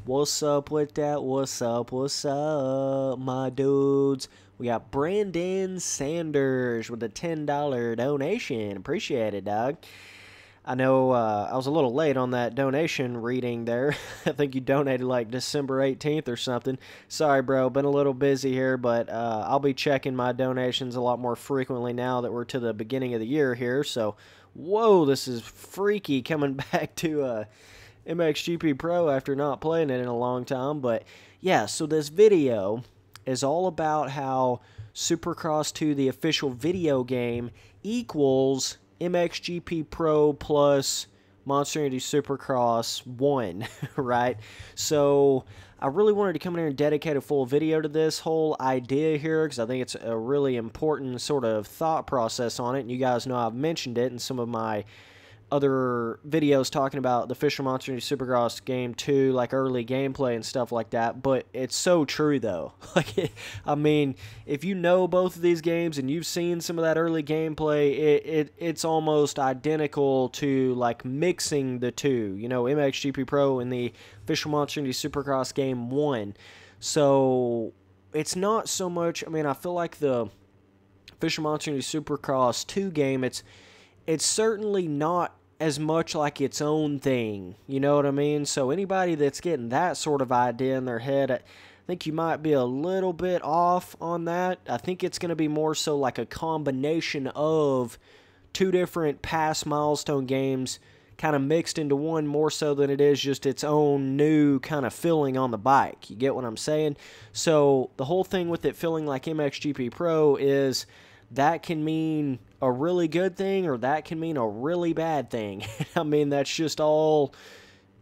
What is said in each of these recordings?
What's up with that? What's up? What's up, my dudes? We got Brandan Sanders with a $10 donation. Appreciate it, dog. I know I was a little late on that donation reading there. I think you donated like December 18th or something. Sorry, bro. Been a little busy here, but I'll be checking my donations a lot more frequently now that we're to the beginning of the year here. So, whoa, this is freaky coming back to MXGP Pro after not playing it in a long time. But, yeah, so this video is all about how Supercross 2, the official video game, equals MXGP Pro plus Monster Energy Supercross 1, right? So I really wanted to come in here and dedicate a full video to this whole idea here because I think it's a really important sort of thought process on it. And you guys know I've mentioned it in some of my other videos talking about the official Monster Energy Supercross game 2, like early gameplay and stuff like that, but it's so true though. I mean, if you know both of these games and you've seen some of that early gameplay, it's almost identical to like mixing the two, you know, MXGP Pro and the official Monster Energy Supercross game 1. So it's not so much, I mean, I feel like the official Monster Energy Supercross 2 game, it's certainly not as much like its own thing, you know what I mean? So anybody that's getting that sort of idea in their head, I think you might be a little bit off on that. I think it's going to be more so like a combination of two different past Milestone games kind of mixed into one more so than it is just its own new kind of feeling on the bike. You get what I'm saying? So the whole thing with it feeling like MXGP Pro is that can mean a really good thing or that can mean a really bad thing. I mean, that's just all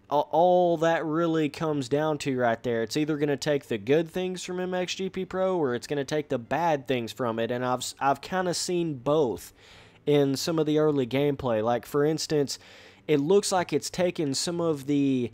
that really comes down to right there. It's either going to take the good things from MXGP Pro or it's going to take the bad things from it, and I've kind of seen both in some of the early gameplay. Like, for instance, it looks like it's taken some of the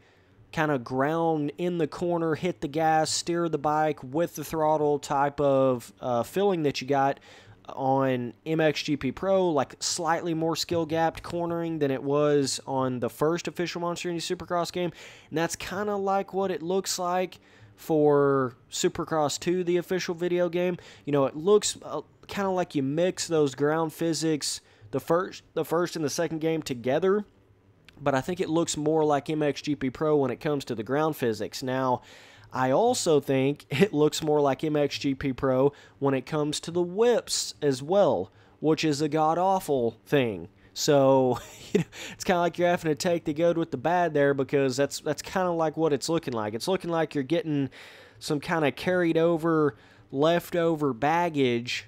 kind of ground in the corner, hit the gas, steer the bike with the throttle type of feeling that you got on MXGP Pro, like slightly more skill-gapped cornering than it was on the first official Monster Energy Supercross game. And that's kind of like what it looks like for Supercross 2, the official video game. You know, it looks kind of like you mix those ground physics, the first and the second game together, but I think it looks more like MXGP Pro when it comes to the ground physics. Now, I also think it looks more like MXGP Pro when it comes to the whips as well, which is a god-awful thing. So, you know, it's kind of like you're having to take the good with the bad there because that's kind of like what it's looking like. It's looking like you're getting some kind of carried over, leftover baggage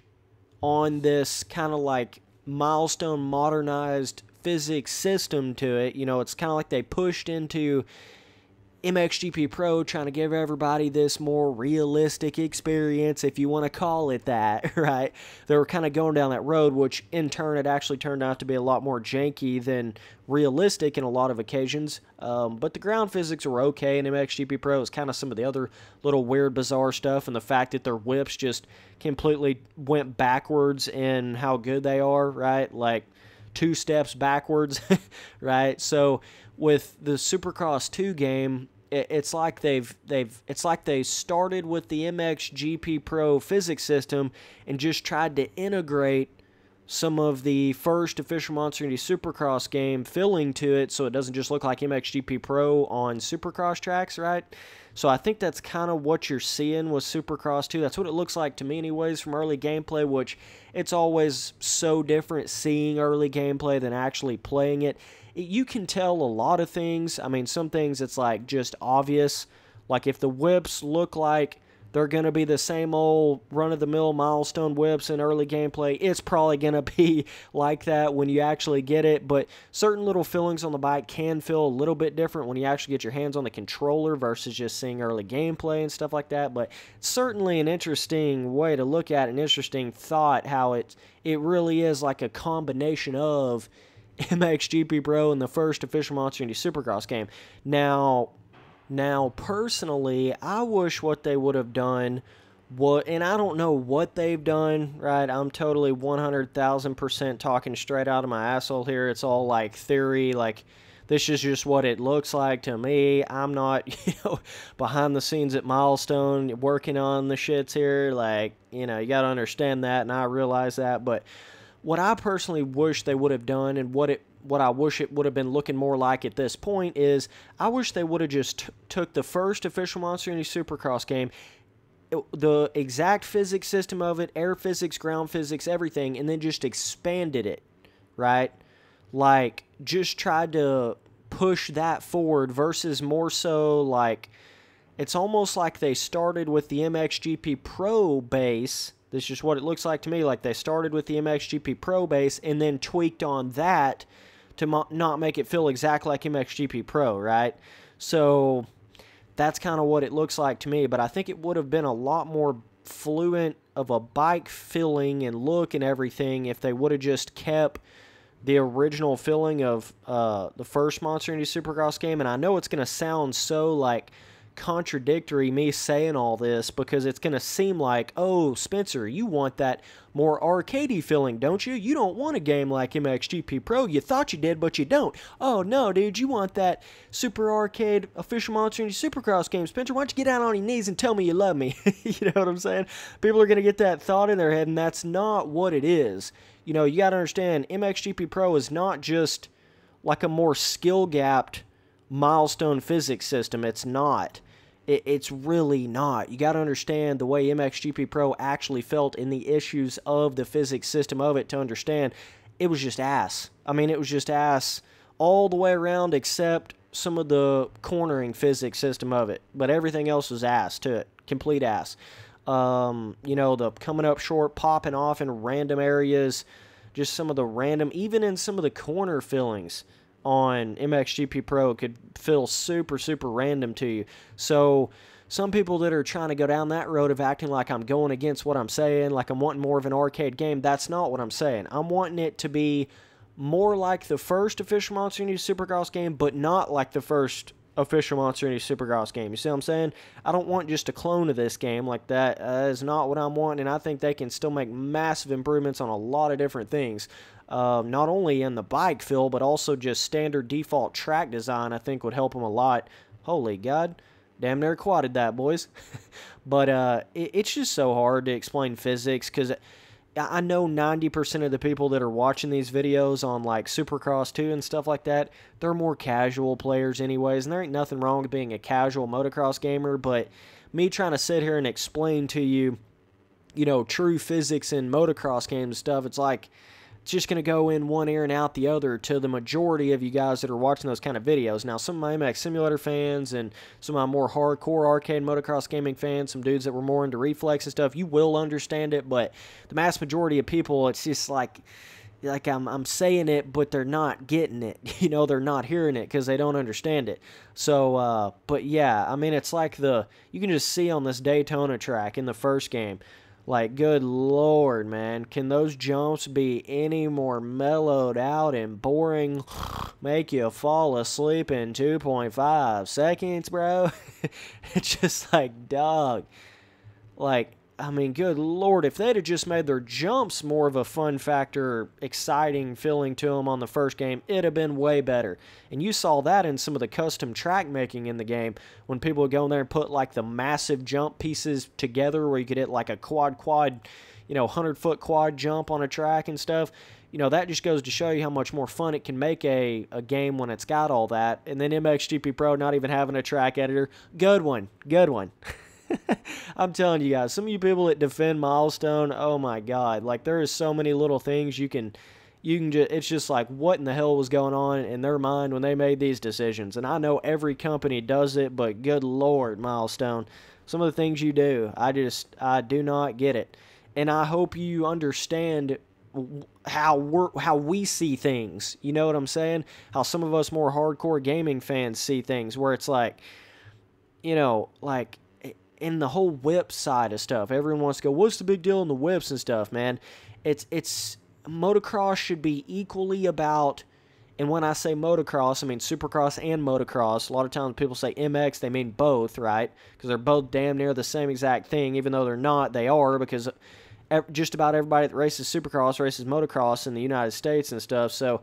on this kind of like Milestone modernized physics system to it. You know, it's kind of like they pushed into MXGP Pro trying to give everybody this more realistic experience, if you want to call it that, right? They were kind of going down that road, which in turn it actually turned out to be a lot more janky than realistic in a lot of occasions. But the ground physics were okay in MXGP Pro. It's kind of some of the other little weird, bizarre stuff, and the fact that their whips just completely went backwards in how good they are, right? Like 2 steps backwards, right? So with the Supercross 2 game, it's like they started with the MXGP Pro physics system and just tried to integrate some of the first official Monster Energy Supercross game feeling to it so it doesn't just look like MXGP Pro on Supercross tracks, right? So I think that's kind of what you're seeing with Supercross 2. That's what it looks like to me anyways from early gameplay, which it's always so different seeing early gameplay than actually playing it. You can tell a lot of things. I mean, some things it's like just obvious. Like if the whips look like they're going to be the same old run-of-the-mill Milestone whips in early gameplay, it's probably going to be like that when you actually get it. But certain little feelings on the bike can feel a little bit different when you actually get your hands on the controller versus just seeing early gameplay and stuff like that. But it's certainly an interesting way to look at it, an interesting thought, how it really is like a combination of MXGP Pro and the first official Monster Energy Supercross game. Now, personally, I wish what they would have done, and I don't know what they've done, right? I'm totally 100,000% talking straight out of my asshole here. It's all like theory, like This is just what it looks like to me. I'm not, behind the scenes at Milestone working on the shits here. Like, you got to understand that, and I realize that. But what I personally wish they would have done, and what I wish it would have been looking more like at this point, is I wish they would have just took the first official Monster Energy Supercross game, the exact physics system of it, air physics, ground physics, everything, and then just expanded it, right? Like, just tried to push that forward versus more so like, it's almost like they started with the MXGP Pro base. This is just what it looks like to me. Like, they started with the MXGP Pro base and then tweaked on that to not make it feel exactly like MXGP Pro, right? So that's kind of what it looks like to me. But I think it would have been a lot more fluent of a bike feeling and look and everything if they would have just kept the original feeling of the first Monster Energy Supercross game. And I know it's going to sound so, like, contradictory me saying all this, because it's going to seem like, oh, Spencer, you want that more arcadey feeling, don't you? You don't want a game like MXGP Pro. You thought you did, but you don't. Oh, no, dude, you want that super arcade official Monster Energy Supercross game. Spencer, why don't you get down on your knees and tell me you love me? You know what I'm saying? People are going to get that thought in their head, and that's not what it is. You got to understand, MXGP Pro is not just like a more skill-gapped Milestone physics system. It's not. It's really not. You got to understand the way MXGP Pro actually felt in the issues of the physics system of it to understand it was just ass. I mean, it was just ass all the way around except some of the cornering physics system of it. But everything else was ass to it. Complete ass. The coming up short, popping off in random areas, just some of the random, even in some of the corner fillings on MXGP Pro could feel super, super random to you. So some people that are trying to go down that road of acting like I'm going against what I'm saying, like I'm wanting more of an arcade game, that's not what I'm saying. I'm wanting it to be more like the first official Monster Energy Supercross game, but not like the first official Monster Energy Supercross game. You see what I'm saying? I don't want just a clone of this game like that. Is not what I'm wanting, and I think they can still make massive improvements on a lot of different things. Not only in the bike feel, but also just standard default track design, I think would help them a lot. Holy God. Damn near quadded that, boys. But it's just so hard to explain physics, because I know 90% of the people that are watching these videos on, like, Supercross 2 and stuff like that, they're more casual players anyways, and there ain't nothing wrong with being a casual motocross gamer, but me trying to sit here and explain to you, true physics in motocross games and stuff, it's like, it's just going to go in one ear and out the other to the majority of you guys that are watching those kind of videos. Now, some of my MX Simulator fans and some of my more hardcore arcade motocross gaming fans, some dudes that were more into reflex and stuff, you will understand it, but the mass majority of people, it's just like I'm saying it, but they're not getting it. They're not hearing it because they don't understand it. So, but yeah, I mean, it's like you can just see on this Daytona track in the first game, like, good Lord, man. Can those jumps be any more mellowed out and boring? Make you fall asleep in 2.5 seconds, bro? It's just like, dog. Like, I mean, good Lord. If they'd have just made their jumps more of a fun factor, exciting feeling to them on the first game, it'd have been way better. And you saw that in some of the custom track making in the game, when people would go in there and put, like, the massive jump pieces together where you could hit, like, a quad, 100-foot quad jump on a track and stuff. That just goes to show you how much more fun it can make a game when it's got all that. And then MXGP Pro not even having a track editor. Good one. Good one. I'm telling you guys, some of you people that defend Milestone, oh my God, like, there is so many little things you can just, it's just like, what in the hell was going on in their mind when they made these decisions? And I know every company does it, but good Lord, Milestone, some of the things you do, I do not get it. And I hope you understand how we see things. You know what I'm saying? How some of us more hardcore gaming fans see things, where it's like, like, in the whole whip side of stuff, everyone wants to go, what's the big deal in the whips and stuff, man? It's motocross should be equally about, and when I say motocross, I mean Supercross and motocross. A lot of times people say MX, they mean both, right? Because they're both damn near the same exact thing, even though they're not, they are, because just about everybody that races Supercross races motocross in the United States and stuff. So,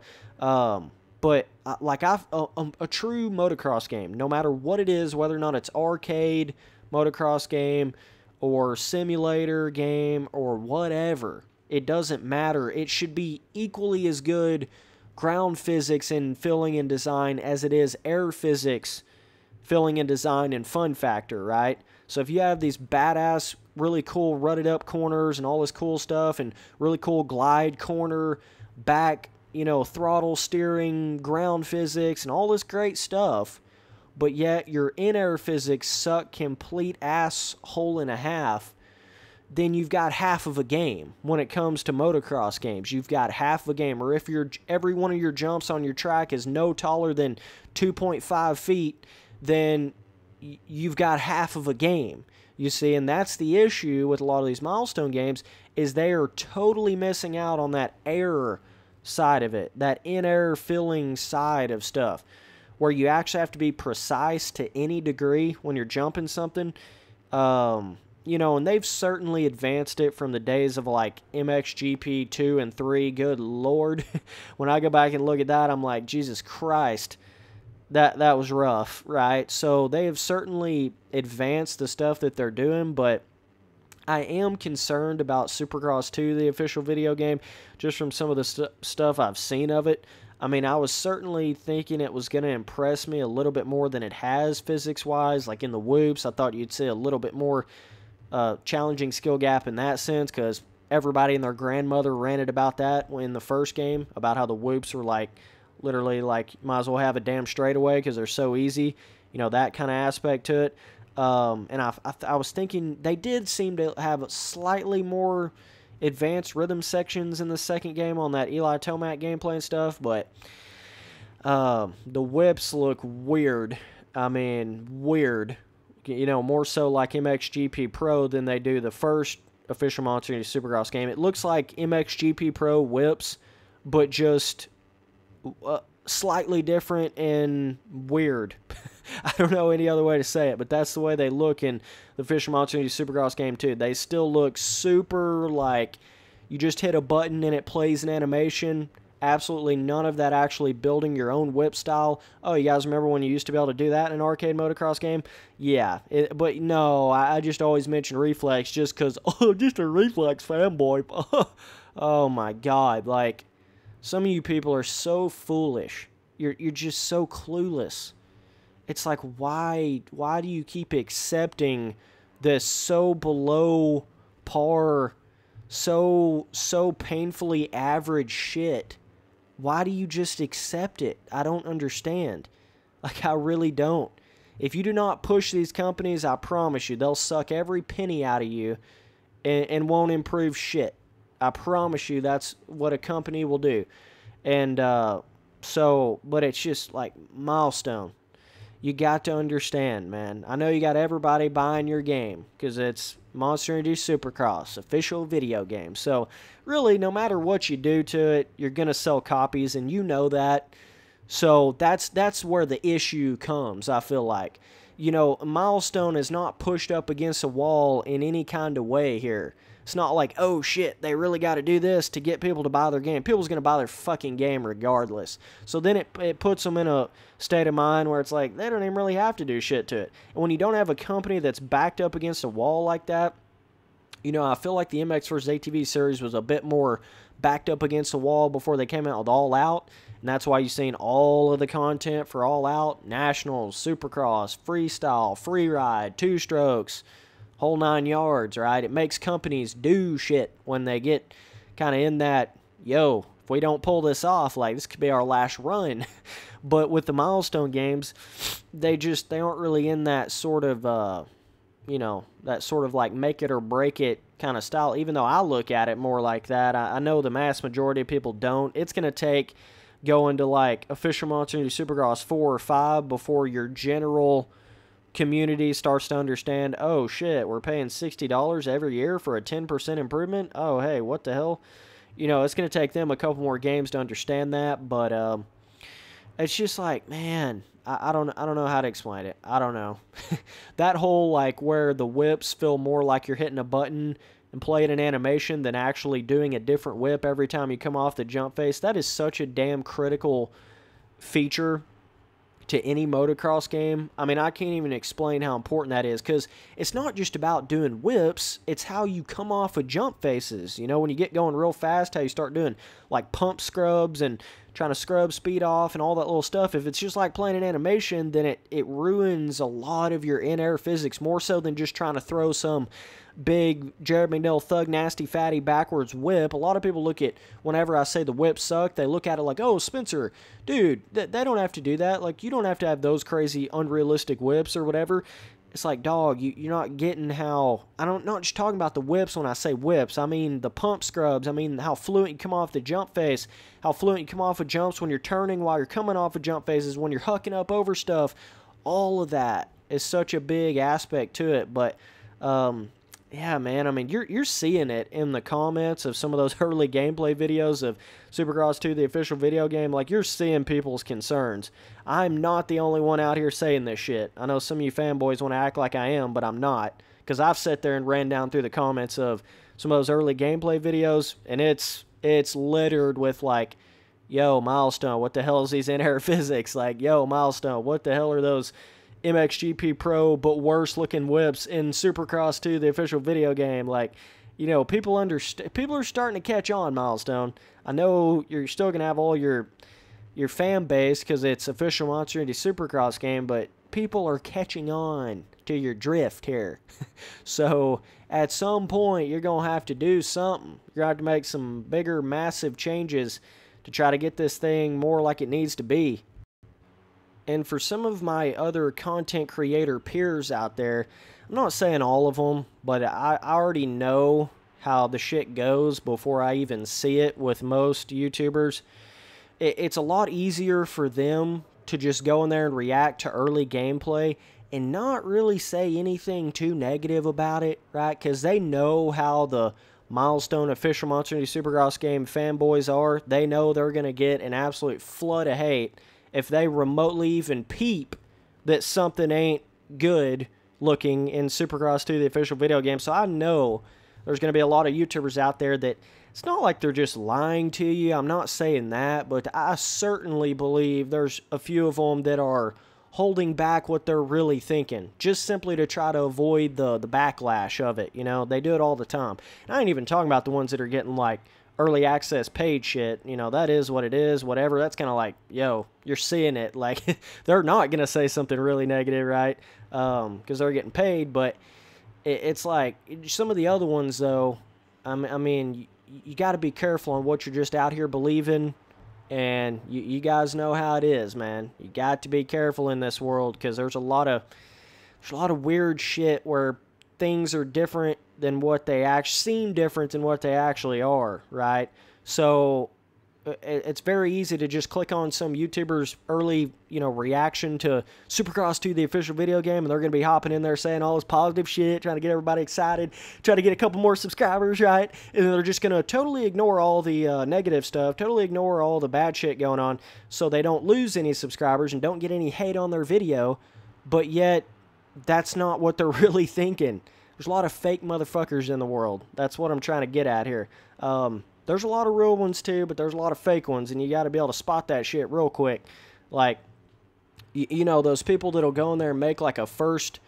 But like a true motocross game, no matter what it is, whether or not it's arcade motocross game or simulator game or whatever, it doesn't matter. It should be equally as good ground physics and filling and design as it is air physics, filling and design and fun factor, right? So if you have these badass, really cool rutted up corners and all this cool stuff and really cool glide corner, back, throttle steering, ground physics and all this great stuff, but yet your in-air physics suck complete ass hole and a half, then you've got half of a game. When it comes to motocross games, you've got half of a game. Or if every one of your jumps on your track is no taller than 2.5 feet, then you've got half of a game. You see, and that's the issue with a lot of these Milestone games, is they are totally missing out on that air side of it, that in-air filling side of stuff, where you actually have to be precise to any degree when you're jumping something. And they've certainly advanced it from the days of like MXGP 2 and 3. Good Lord. When I go back and look at that, I'm like, Jesus Christ, that was rough, right? So they have certainly advanced the stuff that they're doing, but I am concerned about Supercross 2, the official video game, just from some of the stuff I've seen of it. I mean, I was certainly thinking it was going to impress me a little bit more than it has physics-wise. Like in the whoops, I thought you'd see a little bit more challenging skill gap in that sense, because everybody and their grandmother ranted about that in the first game, about how the whoops were like, literally like, might as well have a damn straightaway because they're so easy, that kind of aspect to it. And I was thinking they did seem to have slightly more advanced rhythm sections in the second game on that Eli Tomac gameplay and stuff, but the whips look weird. I mean, weird. More so like MXGP Pro than they do the first official Monster Energy Supercross game. It looks like MXGP Pro whips, but just slightly different and weird. I don't know any other way to say it, but that's the way they look in the official Monster Energy Supercross game too. They still look super like you just hit a button and it plays an animation. Absolutely none of that actually building your own whip style. Oh, you guys remember when you used to be able to do that in an arcade motocross game? Yeah, but no, I just always mention reflex just because, just a reflex fanboy. Oh my God, like, some of you people are so foolish. You're just so clueless. It's like, why do you keep accepting this so below par, so painfully average shit? Why do you just accept it? I don't understand. Like, I really don't. If you do not push these companies, I promise you, they'll suck every penny out of you and won't improve shit. I promise you that's what a company will do. And but it's just like Milestone. You got to understand, man. I know you got everybody buying your game because it's Monster Energy Supercross, official video game. So, really, no matter what you do to it, you're going to sell copies, and you know that. So, that's where the issue comes, I feel like. Milestone is not pushed up against a wall in any kind of way here. It's not like, oh shit, they really got to do this to get people to buy their game. People's going to buy their fucking game regardless. So then it puts them in a state of mind where it's like, they don't even really have to do shit to it. And when you don't have a company that's backed up against a wall like that, I feel like the MX vs. ATV series was a bit more backed up against the wall before they came out with All Out. And that's why you've seen all of the content for All Out, Nationals, Supercross, Freestyle, Freeride, Two Strokes, whole 9 yards, right? It makes companies do shit when they get kind of in that, if we don't pull this off, like, this could be our last run. But with the Milestone games, they aren't really in that sort of, that sort of like make it or break it kind of style, even though I look at it more like that. I know the mass majority of people don't. It's going to take going to like official Monster Energy Supercross 4 or 5 before your general community starts to understand, oh shit, we're paying $60 every year for a 10% improvement. Oh hey, what the hell? It's going to take them a couple more games to understand that, but it's just like, man, I don't know how to explain it. I don't know. That whole like where the whips feel more like you're hitting a button and playing an animation than actually doing a different whip every time you come off the jump face, that is such a damn critical feature to any motocross game. I mean, I can't even explain how important that is, because it's not just about doing whips, it's how you come off of jump faces. You know, when you get going real fast, how you start doing like pump scrubs and trying to scrub speed off and all that little stuff. If it's just like playing an animation, then it ruins a lot of your in-air physics, more so than just trying to throw some big Jared McNeil thug nasty fatty backwards whip. A lot of people look at, whenever I say the whips suck, they look at it like, oh, Spencer, dude, they don't have to do that. Like, you don't have to have those crazy unrealistic whips or whatever. It's like, dog, you're not getting how, not just talking about the whips when I say whips. I mean the pump scrubs. I mean how fluent you come off the jump face, how fluent you come off of jumps when you're turning while you're coming off of jump faces, when you're hucking up over stuff. All of that is such a big aspect to it. But, yeah, man, I mean, you're seeing it in the comments of some of those early gameplay videos of Supercross 2, the official video game. Like, you're seeing people's concerns. I'm not the only one out here saying this shit. I know some of you fanboys want to act like I am, but I'm not. Because I've sat there and ran down through the comments of some of those early gameplay videos, and it's littered with, like, yo, Milestone, what the hell is these in-air physics? Like, yo, Milestone, what the hell are those MXGP Pro but worse looking whips in Supercross 2, the official video game? Like, you know, people are starting to catch on, Milestone. I know you're still gonna have all your fan base because it's official Monster Indy Supercross game, but people are catching on to your drift here. So at some point you're gonna have to do something. You're gonna have to make some bigger, massive changes to try to get this thing more like it needs to be. And for some of my other content creator peers out there, I'm not saying all of them, but I already know how the shit goes before I even see it with most YouTubers. It's a lot easier for them to just go in there and react to early gameplay and not really say anything too negative about it, right? Because they know how the Milestone official Monster Indy Supercross game fanboys are. They know they're going to get an absolute flood of hate if they remotely even peep that something ain't good looking in Supercross 2, the official video game. So I know there's going to be a lot of YouTubers out there that it's not like they're just lying to you. I'm not saying that, but I certainly believe there's a few of them that are holding back what they're really thinking, just simply to try to avoid the backlash of it. You know, they do it all the time. And I ain't even talking about the ones that are getting like early access paid shit. You know, that is what it is, whatever. That's kind of like, yo, you're seeing it. Like, they're not going to say something really negative, right? Because they're getting paid. But it's like, some of the other ones, though, I mean, you got to be careful on what you're just out here believing. And you guys know how it is, man. You got to be careful in this world, because there's a lot of weird shit where things are different than what they seem different than what they actually are, right? So it's very easy to just click on some YouTuber's early, reaction to Supercross 2, the official video game, and they're going to be hopping in there saying all this positive shit, trying to get everybody excited, trying to get a couple more subscribers, right? And then they're just going to totally ignore all the negative stuff, totally ignore all the bad shit going on, so they don't lose any subscribers and don't get any hate on their video. But yet, that's not what they're really thinking. There's a lot of fake motherfuckers in the world. That's what I'm trying to get at here. There's a lot of real ones too, but there's a lot of fake ones, and you got to be able to spot that shit real quick. Like, you know, those people that'll go in there and make like a first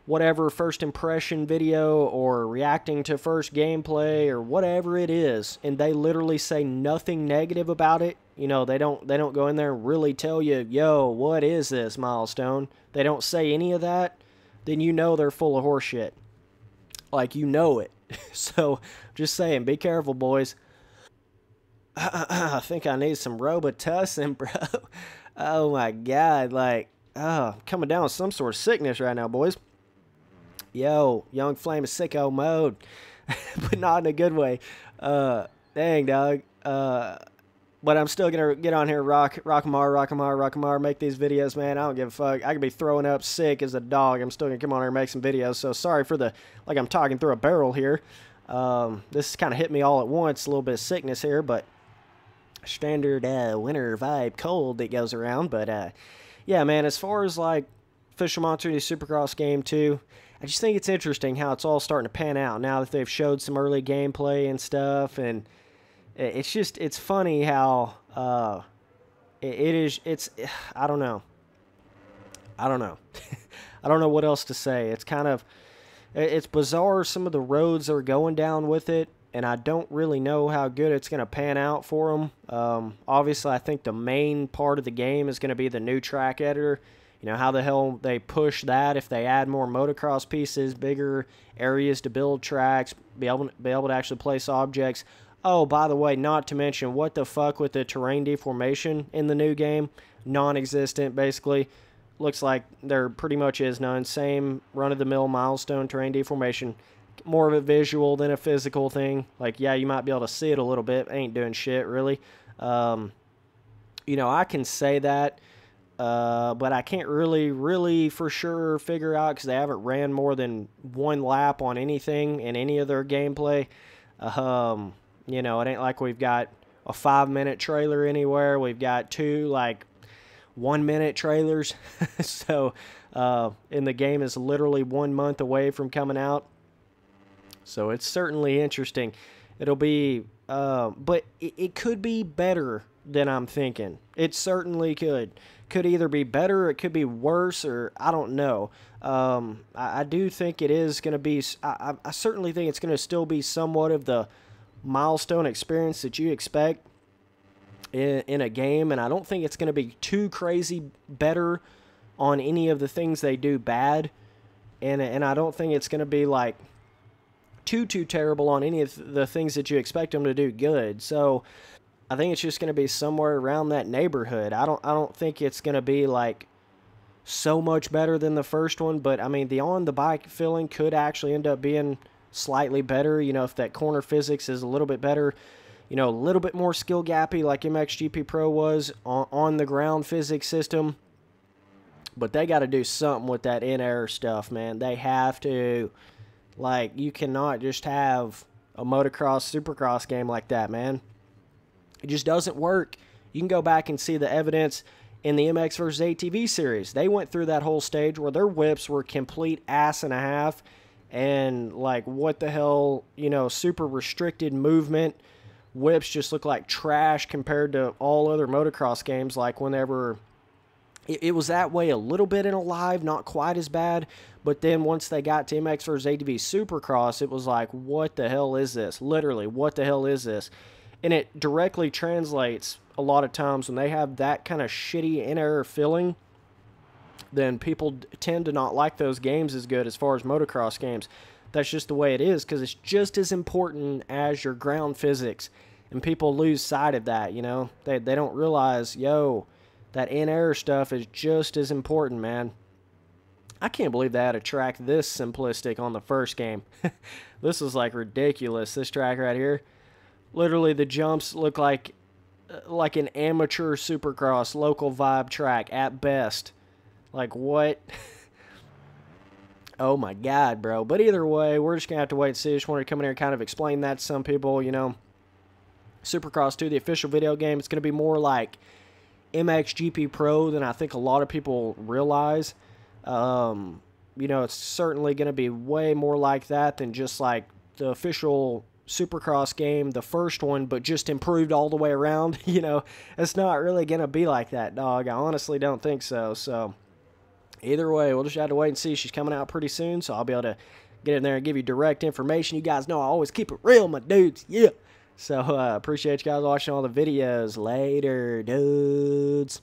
impression video, or reacting to first gameplay, or whatever it is, and they literally say nothing negative about it. You know, they don't go in there and really tell you, yo, what is this, Milestone? They don't say any of that. Then you know they're full of horseshit. Like, you know it. So, just saying, be careful, boys. I think I need some Robitussin, bro. Oh, my God. Like, I'm coming down with some sort of sickness right now, boys. Yo, Young Flame is sicko mode. But not in a good way. Dang, dog. But I'm still going to get on here, rock 'em hard, make these videos, man. I don't give a fuck. I could be throwing up sick as a dog. I'm still going to come on here and make some videos. So sorry for like I'm talking through a barrel here. This kind of hit me all at once, a little bit of sickness here, but standard winter vibe cold that goes around. But yeah, man, as far as like official Monster Indy Supercross game 2, I just think it's interesting how it's all starting to pan out now that they've showed some early gameplay and stuff. And it's funny how It's, I don't know. I don't know. I don't know what else to say. It's kind of, it's bizarre some of the roads that are going down with it, and I don't really know how good it's going to pan out for them. Obviously, I think the main part of the game is going to be the new track editor. You know, how the hell they push that if they add more motocross pieces, bigger areas to build tracks, be able to actually place objects. Oh, by the way, not to mention, what the fuck with the terrain deformation in the new game? Non-existent, basically. Looks like there pretty much is none. Same run-of-the-mill milestone terrain deformation. More of a visual than a physical thing. Like, yeah, you might be able to see it a little bit. Ain't doing shit, really. You know, I can say that, but I can't really for sure figure out because they haven't ran more than one lap on anything in any of their gameplay. You know, it ain't like we've got a 5-minute trailer anywhere. We've got 2, like, 1-minute trailers. So, and the game is literally 1 month away from coming out. So it's certainly interesting. It'll be, but it could be better than I'm thinking. It certainly could. Could either be better, or it could be worse, or I don't know. I do think it is going to be, I certainly think it's going to still be somewhat of the milestone experience that you expect in a game, and I don't think it's going to be too crazy better on any of the things they do bad, and I don't think it's going to be like too terrible on any of the things that you expect them to do good. So I think it's just going to be somewhere around that neighborhood. I don't think it's going to be like so much better than the first one, but I mean the on the bike feeling could actually end up being slightly better. You know, if that corner physics is a little bit better, you know, a little bit more skill gappy like MXGP Pro was on the ground physics system. But they got to do something with that in-air stuff, man. They have to. Like, you cannot just have a motocross, supercross game like that, man. It just doesn't work. You can go back and see the evidence in the MX vs. ATV series. They went through that whole stage where their whips were complete ass and a half. And, like, what the hell, you know, super restricted movement. Whips just look like trash compared to all other motocross games. Like, whenever it was that way a little bit in Alive, not quite as bad. But then once they got to MX vs. ATV Supercross, it was like, what the hell is this? Literally, what the hell is this? And it directly translates a lot of times when they have that kind of shitty in-air feeling, then people tend to not like those games as good as far as motocross games. That's just the way it is, because it's just as important as your ground physics. And people lose sight of that, you know? They don't realize, yo, that in-air stuff is just as important, man. I can't believe they had a track this simplistic on the first game. This is like ridiculous, this track right here. Literally, the jumps look like an amateur Supercross local vibe track at best. Like, what? Oh my god, bro. But either way, we're just going to have to wait and see. I just wanted to come in here and kind of explain that to some people, you know. Supercross 2, the official video game, it's going to be more like MXGP Pro than I think a lot of people realize. You know, it's certainly going to be way more like that than just like the official Supercross game, the first one, but just improved all the way around. You know, it's not really going to be like that, dog. I honestly don't think so. So either way, we'll just have to wait and see. She's coming out pretty soon, so I'll be able to get in there and give you direct information. You guys know I always keep it real, my dudes. Yeah. So appreciate you guys watching all the videos. Later, dudes.